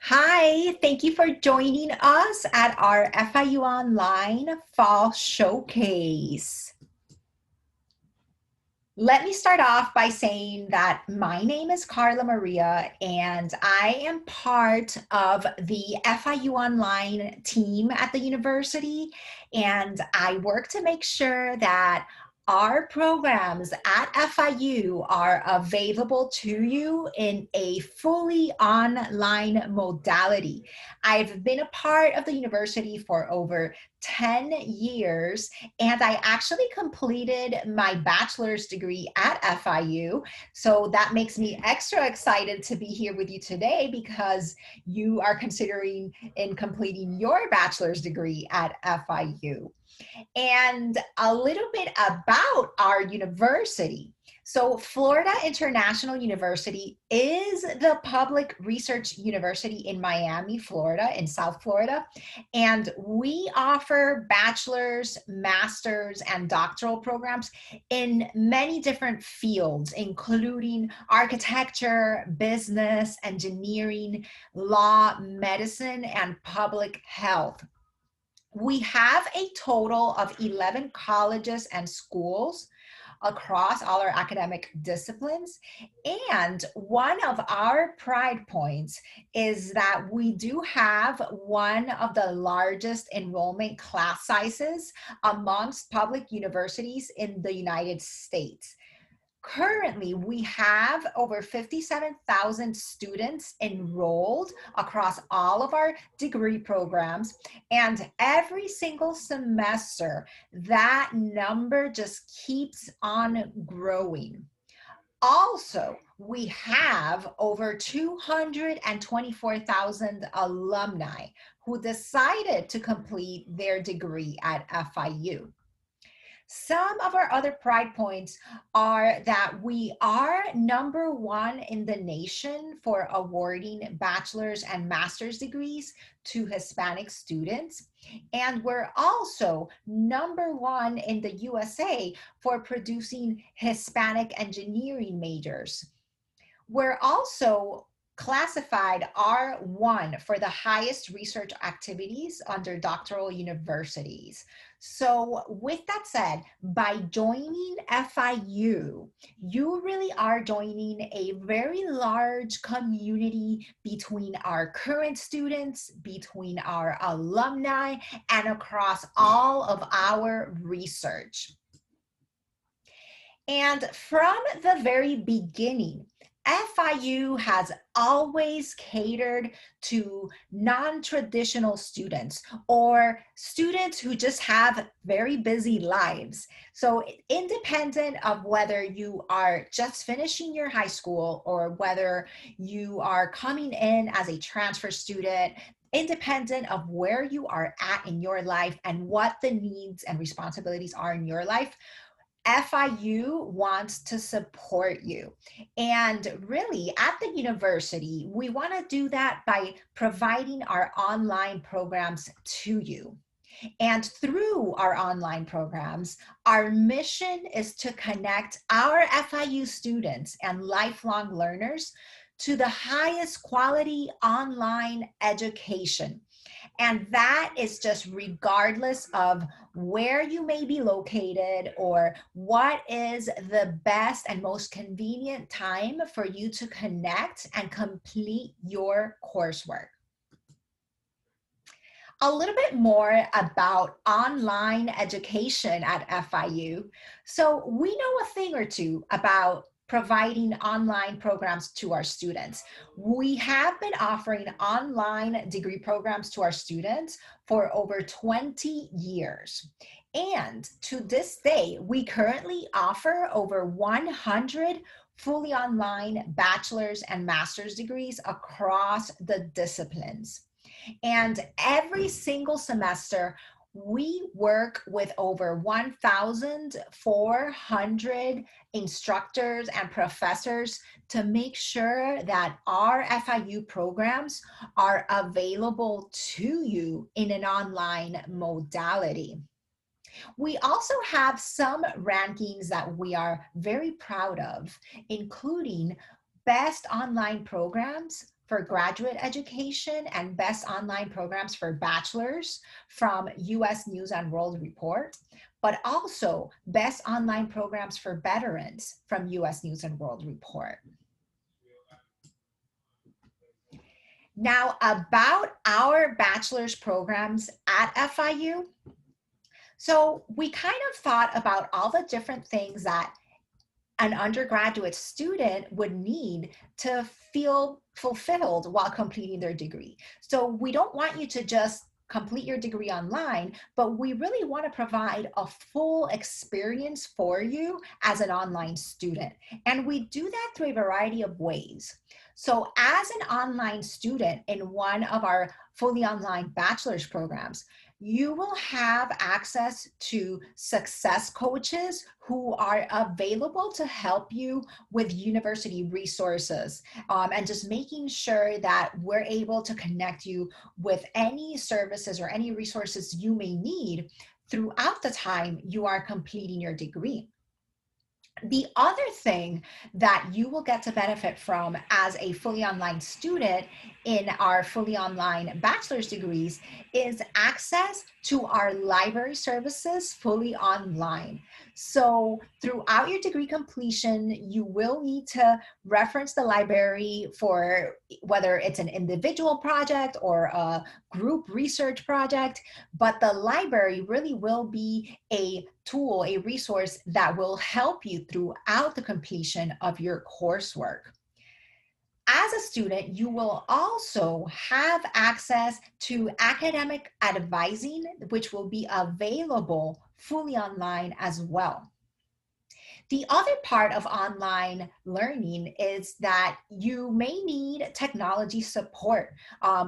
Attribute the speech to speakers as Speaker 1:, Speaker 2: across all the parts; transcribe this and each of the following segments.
Speaker 1: Hi, thank you for joining us at our FIU Online Fall Showcase. Let me start off by saying that my name is Carla Maria, and I am part of the FIU Online team at the university. And I work to make sure that our programs at FIU are available to you in a fully online modality. I've been a part of the university for over 10 years, and I actually completed my bachelor's degree at FIU. So that makes me extra excited to be here with you today because you are considering in completing your bachelor's degree at FIU. And a little bit about our university. So, Florida International University is the public research university in Miami, Florida, in South Florida. And we offer bachelor's, master's, and doctoral programs in many different fields, including architecture, business, engineering, law, medicine, and public health. We have a total of 11 colleges and schools across all our academic disciplines. And one of our pride points is that we do have one of the largest enrollment class sizes amongst public universities in the United States. Currently, we have over 57,000 students enrolled across all of our degree programs, and every single semester, that number just keeps on growing. Also, we have over 224,000 alumni who decided to complete their degree at FIU. Some of our other pride points are that we are number one in the nation for awarding bachelor's and master's degrees to Hispanic students. And we're also number one in the USA for producing Hispanic engineering majors. We're also classified R1 for the highest research activities under doctoral universities. So, with that said, by joining FIU, you really are joining a very large community between our current students, between our alumni, and across all of our research. And from the very beginning, FIU has always catered to non-traditional students or students who just have very busy lives. So independent of whether you are just finishing your high school or whether you are coming in as a transfer student, independent of where you are at in your life and what the needs and responsibilities are in your life, FIU wants to support you. And really, at the university, we want to do that by providing our online programs to you. And through our online programs, our mission is to connect our FIU students and lifelong learners to the highest quality online education. And that is just regardless of where you may be located or what is the best and most convenient time for you to connect and complete your coursework. A little bit more about online education at FIU. So we know a thing or two about providing online programs to our students. We have been offering online degree programs to our students for over 20 years. And to this day, we currently offer over 100 fully online bachelor's and master's degrees across the disciplines. And every single semester, we work with over 1,400 instructors and professors to make sure that our FIU programs are available to you in an online modality. We also have some rankings that we are very proud of, including best online programs for graduate education and best online programs for bachelors from US News and World Report, but also best online programs for veterans from US News and World Report. Now, about our bachelor's programs at FIU. So we kind of thought about all the different things that an undergraduate student would need to feel fulfilled while completing their degree. So we don't want you to just complete your degree online, but we really want to provide a full experience for you as an online student. And we do that through a variety of ways. So as an online student in one of our fully online bachelor's programs, you will have access to success coaches who are available to help you with university resources, and just making sure that we're able to connect you with any services or any resources you may need throughout the time you are completing your degree. The other thing that you will get to benefit from as a fully online student in our fully online bachelor's degrees is access to our library services fully online. So throughout your degree completion, you will need to reference the library for whether it's an individual project or a group research project, but the library really will be a tool, a resource that will help you throughout the completion of your coursework. As a student, you will also have access to academic advising, which will be available fully online as well. The other part of online learning is that you may need technology support,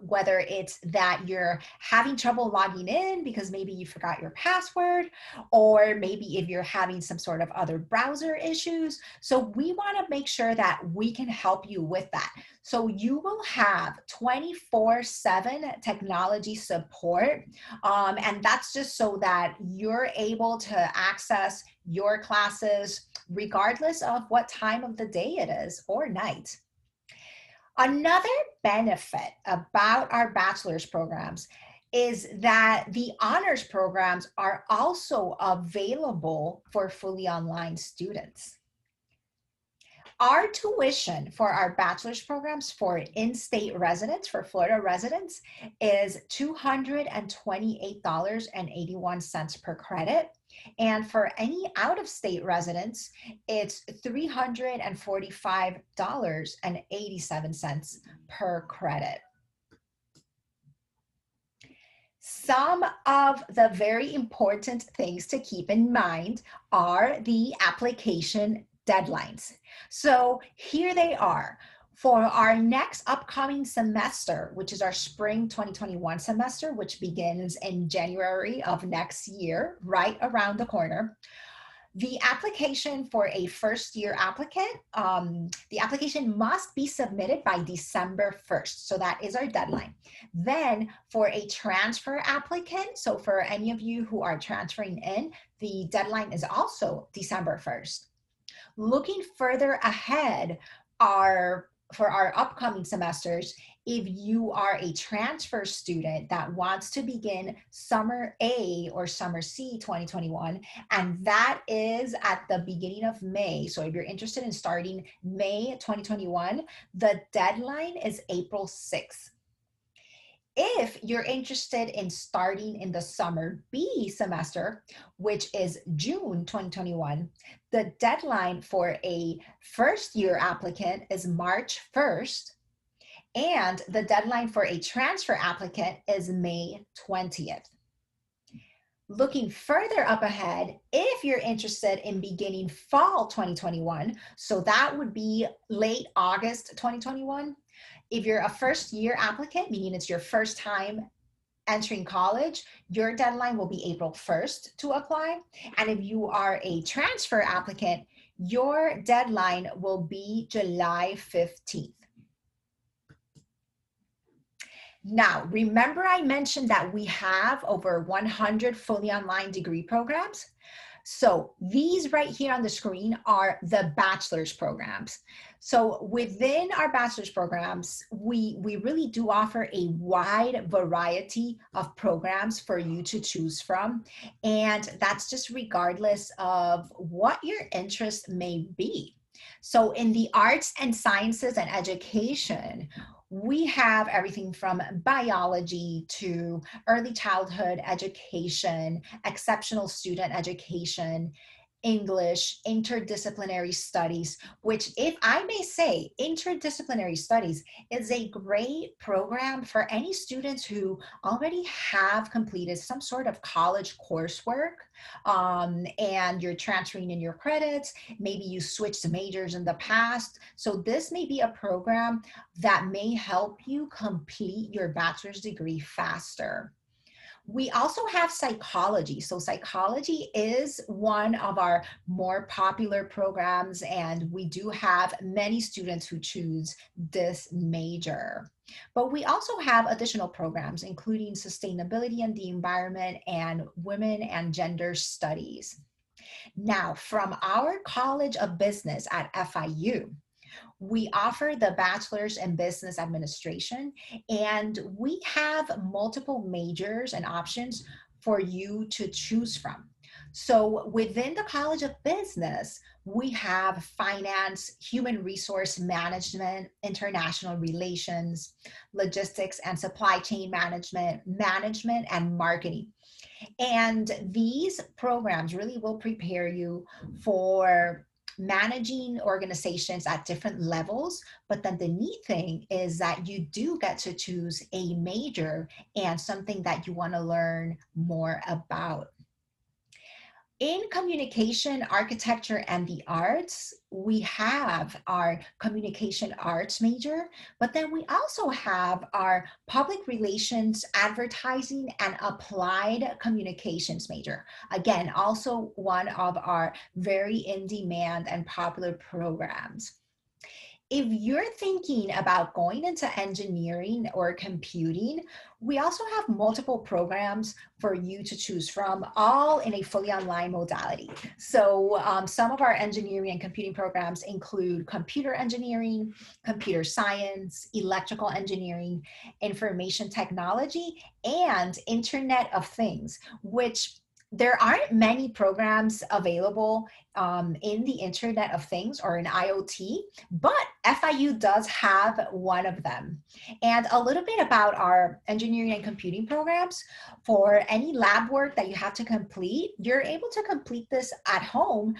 Speaker 1: whether it's that you're having trouble logging in because maybe you forgot your password, or maybe if you're having some sort of other browser issues. So we want to make sure that we can help you with that. So you will have 24/7 technology support, and that's just so that you're able to access your classes regardless of what time of the day it is or night. Another benefit about our bachelor's programs is that the honors programs are also available for fully online students. Our tuition for our bachelor's programs for in-state residents, for Florida residents, is $228.81 per credit. And for any out-of-state residents, it's $345.87 per credit. Some of the very important things to keep in mind are the application deadlines. So here they are. For our next upcoming semester, which is our spring 2021 semester, which begins in January of next year, right around the corner, the application for a first-year applicant, the application must be submitted by December 1st. So that is our deadline. Then for a transfer applicant, so for any of you who are transferring in, the deadline is also December 1st. Looking further ahead, for our upcoming semesters, if you are a transfer student that wants to begin Summer A or Summer C 2021, and that is at the beginning of May. So if you're interested in starting May 2021, the deadline is April 6th. If you're interested in starting in the Summer B semester, which is June 2021, the deadline for a first-year applicant is March 1st, and the deadline for a transfer applicant is May 20th. Looking further up ahead, if you're interested in beginning fall 2021, so that would be late August 2021, if you're a first-year applicant, meaning it's your first time entering college, your deadline will be April 1st to apply. And if you are a transfer applicant, your deadline will be July 15th. Now, remember I mentioned that we have over 100 fully online degree programs? So these right here on the screen are the bachelor's programs. So within our bachelor's programs, we really do offer a wide variety of programs for you to choose from. And that's just regardless of what your interest may be. So in the arts and sciences and education, we have everything from biology to early childhood education, exceptional student education, English, interdisciplinary studies, which, if I may say, interdisciplinary studies is a great program for any students who already have completed some sort of college coursework, and you're transferring in your credits. Maybe you switched majors in the past. So this may be a program that may help you complete your bachelor's degree faster. We also have psychology. So psychology is one of our more popular programs, and we do have many students who choose this major. But we also have additional programs, including sustainability and the environment and women and gender studies. Now, from our College of Business at FIU, we offer the bachelor's in business administration, and we have multiple majors and options for you to choose from. So within the College of Business, we have finance, human resource management, international relations, logistics and supply chain management, management and marketing. And these programs really will prepare you for managing organizations at different levels. But then the neat thing is that you do get to choose a major and something that you want to learn more about. In communication, architecture, and the arts, we have our communication arts major, but then we also have our public relations, advertising, and applied communications major. Again, also one of our very in demand and popular programs. If you're thinking about going into engineering or computing, we also have multiple programs for you to choose from, all in a fully online modality. So some of our engineering and computing programs include computer engineering, computer science, electrical engineering, information technology, and Internet of Things, which there aren't many programs available in the Internet of Things or in IoT, but FIU does have one of them. And a little bit about our engineering and computing programs. For any lab work that you have to complete, you're able to complete this at home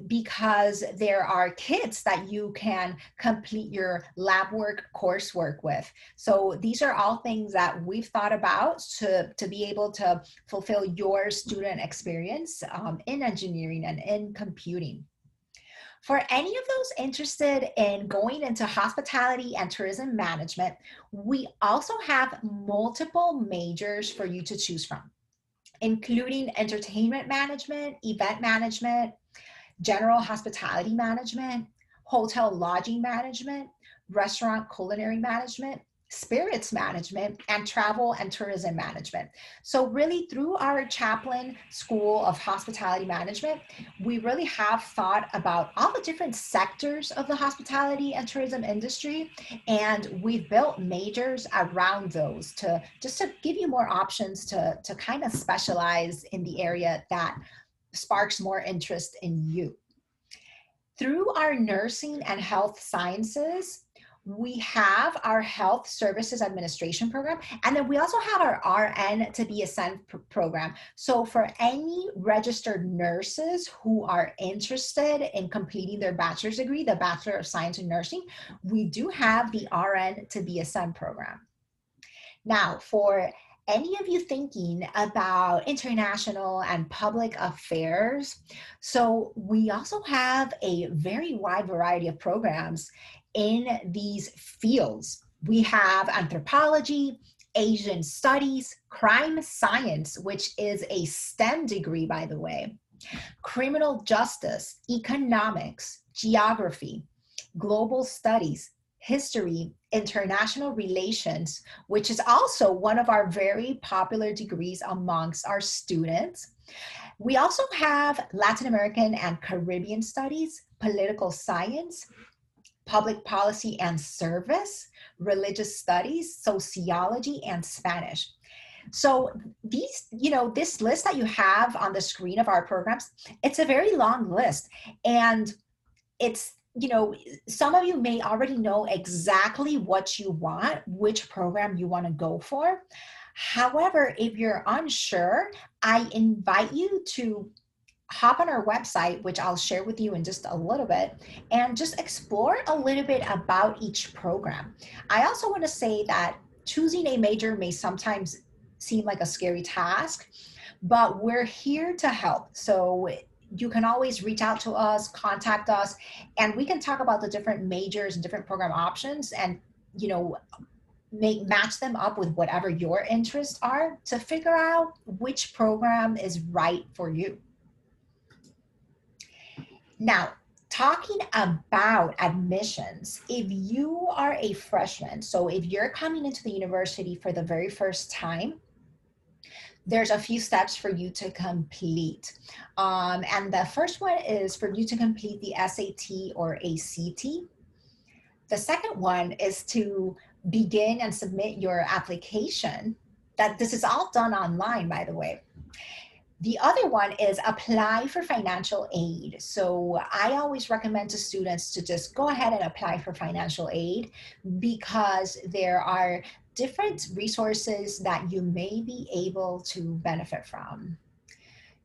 Speaker 1: because there are kits that you can complete your lab work coursework with. So these are all things that we've thought about to be able to fulfill your student experience in engineering and in computing. For any of those interested in going into hospitality and tourism management, we also have multiple majors for you to choose from, including entertainment management, event management, general hospitality management, hotel lodging management, restaurant culinary management, spirits management, and travel and tourism management. So really, through our Chaplain School of Hospitality Management, we really have thought about all the different sectors of the hospitality and tourism industry, and we've built majors around those to just to give you more options to kind of specialize in the area that sparks more interest in you. Through our nursing and health sciences, we have our health services administration program, and then we also have our RN to be Ascend program. So for any registered nurses who are interested in completing their bachelor's degree, the Bachelor of Science in Nursing, we do have the RN to be Ascend program. Now, for any of you thinking about international and public affairs, so we also have a very wide variety of programs in these fields. We have anthropology, Asian studies, crime science, which is a STEM degree, by the way, criminal justice, economics, geography, global studies, history, international relations, which is also one of our very popular degrees amongst our students. We also have Latin American and Caribbean studies, political science, public policy and service, religious studies, sociology, and Spanish. So these, this list that you have on the screen of our programs, it's a very long list. And it's, some of you may already know exactly what you want, which program you want to go for. However, if you're unsure, I invite you to hop on our website, which I'll share with you in just a little bit, and just explore a little bit about each program. I also want to say that choosing a major may sometimes seem like a scary task, but we're here to help. So you can always reach out to us, contact us, and we can talk about the different majors and different program options and, you know, match them up with whatever your interests are to figure out which program is right for you. Now, talking about admissions, if you are a freshman, so if you're coming into the university for the very first time, there's a few steps for you to complete. And the first one is for you to complete the SAT or ACT. The second one is to begin and submit your application. That this is all done online, by the way. The other one is apply for financial aid. So I always recommend to students to just go ahead and apply for financial aid because there are different resources that you may be able to benefit from.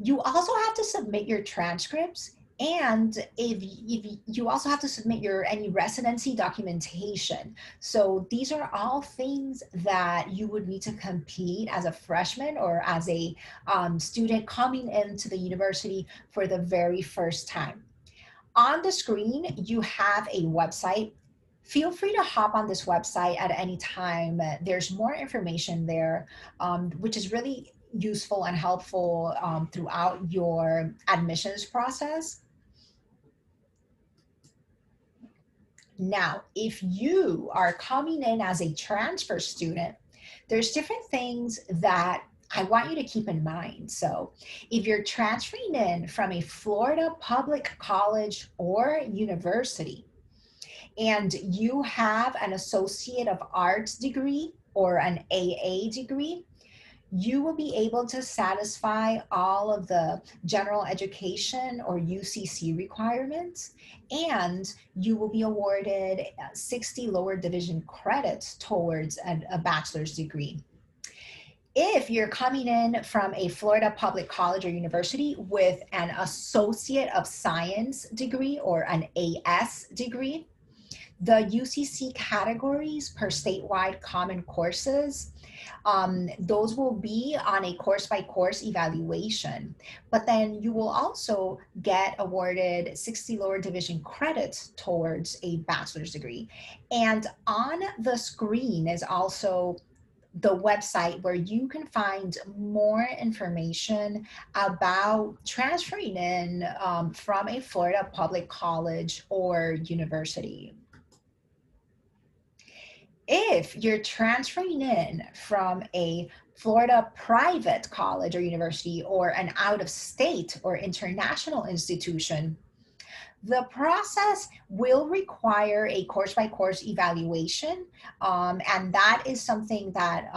Speaker 1: You also have to submit your transcripts, and if you also have to submit your any residency documentation. So these are all things that you would need to complete as a freshman or as a student coming into the university for the very first time. On the screen, you have a website. Feel free to hop on this website at any time. There's more information there, which is really useful and helpful throughout your admissions process. Now, if you are coming in as a transfer student, there's different things that I want you to keep in mind. So if you're transferring in from a Florida public college or university, and you have an Associate of Arts degree or an AA degree, you will be able to satisfy all of the general education or UCC requirements, and you will be awarded 60 lower division credits towards a bachelor's degree. If you're coming in from a Florida public college or university with an Associate of Science degree or an AS degree, the UCC categories per statewide common courses, those will be on a course by course evaluation. But then you will also get awarded 60 lower division credits towards a bachelor's degree. And on the screen is also the website where you can find more information about transferring in from a Florida public college or university. If you're transferring in from a Florida private college or university or an out of state or international institution, the process will require a course by course evaluation. And that is something that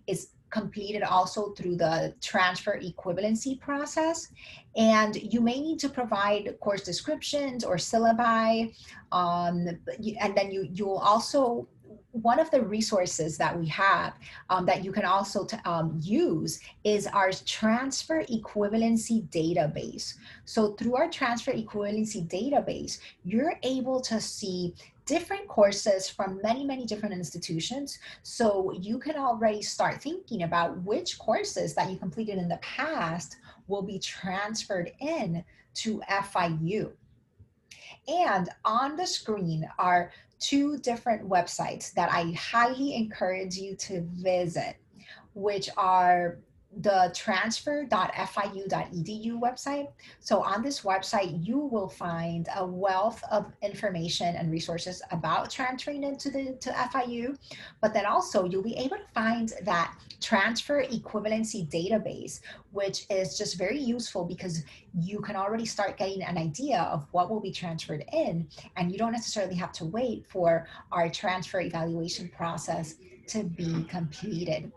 Speaker 1: is completed also through the transfer equivalency process. And you may need to provide course descriptions or syllabi. And then you'll also, one of the resources that we have that you can also use is our transfer equivalency database. So through our transfer equivalency database, you're able to see different courses from many different institutions. So you can already start thinking about which courses that you completed in the past will be transferred in to FIU. And on the screen are two different websites that I highly encourage you to visit, which are the transfer.fiu.edu website. So on this website, you will find a wealth of information and resources about transferring into to FIU, but then also you'll be able to find that transfer equivalency database, which is just very useful because you can already start getting an idea of what will be transferred in, and you don't necessarily have to wait for our transfer evaluation process to be completed.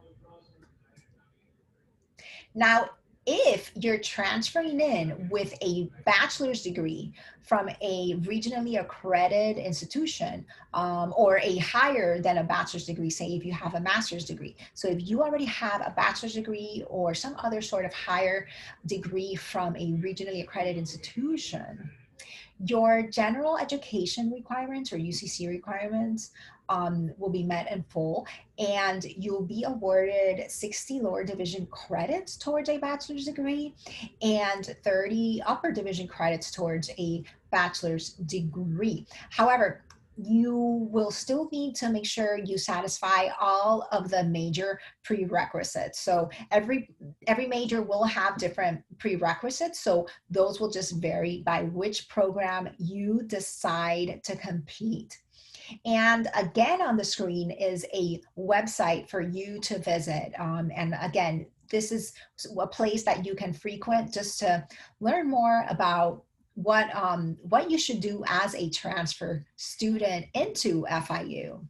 Speaker 1: Now, if you're transferring in with a bachelor's degree from a regionally accredited institution, or a higher than a bachelor's degree, say if you have a master's degree. So if you already have a bachelor's degree or some other sort of higher degree from a regionally accredited institution, your general education requirements or UCC requirements will be met in full, and you'll be awarded 60 lower division credits towards a bachelor's degree and 30 upper division credits towards a bachelor's degree. However, you will still need to make sure you satisfy all of the major prerequisites. So every major will have different prerequisites. So those will just vary by which program you decide to complete. And again, on the screen is a website for you to visit. And again, this is a place that you can frequent just to learn more about what you should do as a transfer student into FIU.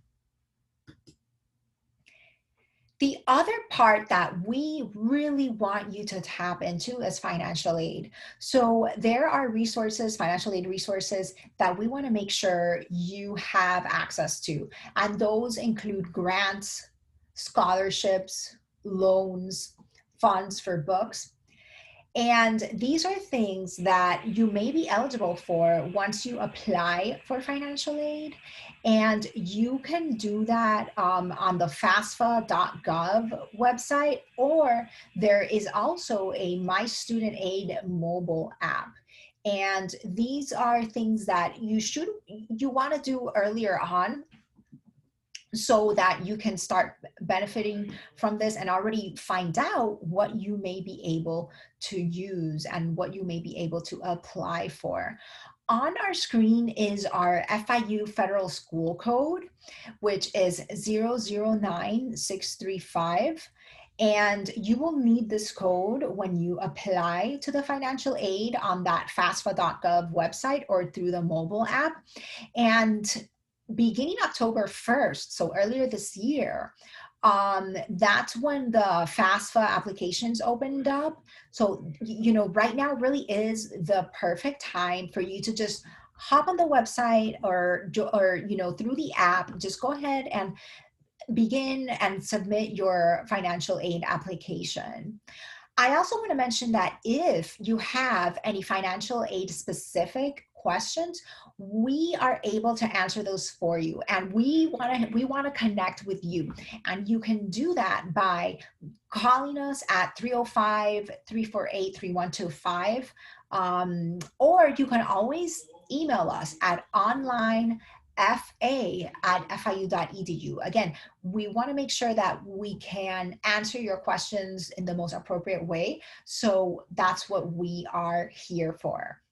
Speaker 1: The other part that we really want you to tap into is financial aid. So there are resources, financial aid resources that we want to make sure you have access to. And those include grants, scholarships, loans, funds for books. And these are things that you may be eligible for once you apply for financial aid. And you can do that on the FAFSA.gov website, or there is also a My Student Aid mobile app. And these are things that you want to do earlier on, so that you can start benefiting from this and already find out what you may be able to use and what you may be able to apply for. On our screen is our FIU Federal School Code, which is 009635. And you will need this code when you apply to the financial aid on that FAFSA.gov website or through the mobile app. And beginning October 1st, so earlier this year, that's when the FAFSA applications opened up. So, right now really is the perfect time for you to just hop on the website or through the app, just go ahead and begin and submit your financial aid application. I also want to mention that if you have any financial aid specific questions, we are able to answer those for you, and we want to connect with you. And you can do that by calling us at 305-348-3125, or you can always email us at onlinefa@fiu.edu. Again, we want to make sure that we can answer your questions in the most appropriate way. So that's what we are here for.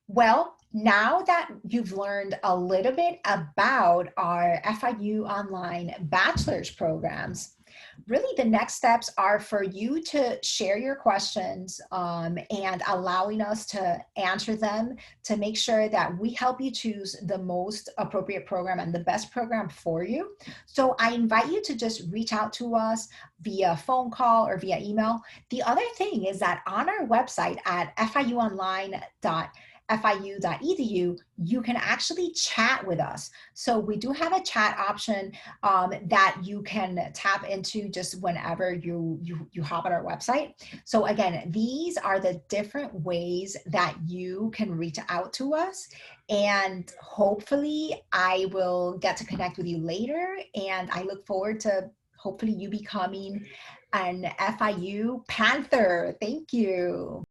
Speaker 1: Well, now that you've learned a little bit about our FIU online bachelor's programs, really the next steps are for you to share your questions and allowing us to answer them to make sure that we help you choose the most appropriate program and the best program for you. So I invite you to just reach out to us via phone call or via email. The other thing is that on our website at fiuonline.fiu.edu, you can actually chat with us. So we do have a chat option that you can tap into just whenever you hop on our website. So again, these are the different ways that you can reach out to us, and hopefully I will get to connect with you later, and I look forward to hopefully you becoming an FIU Panther. Thank you.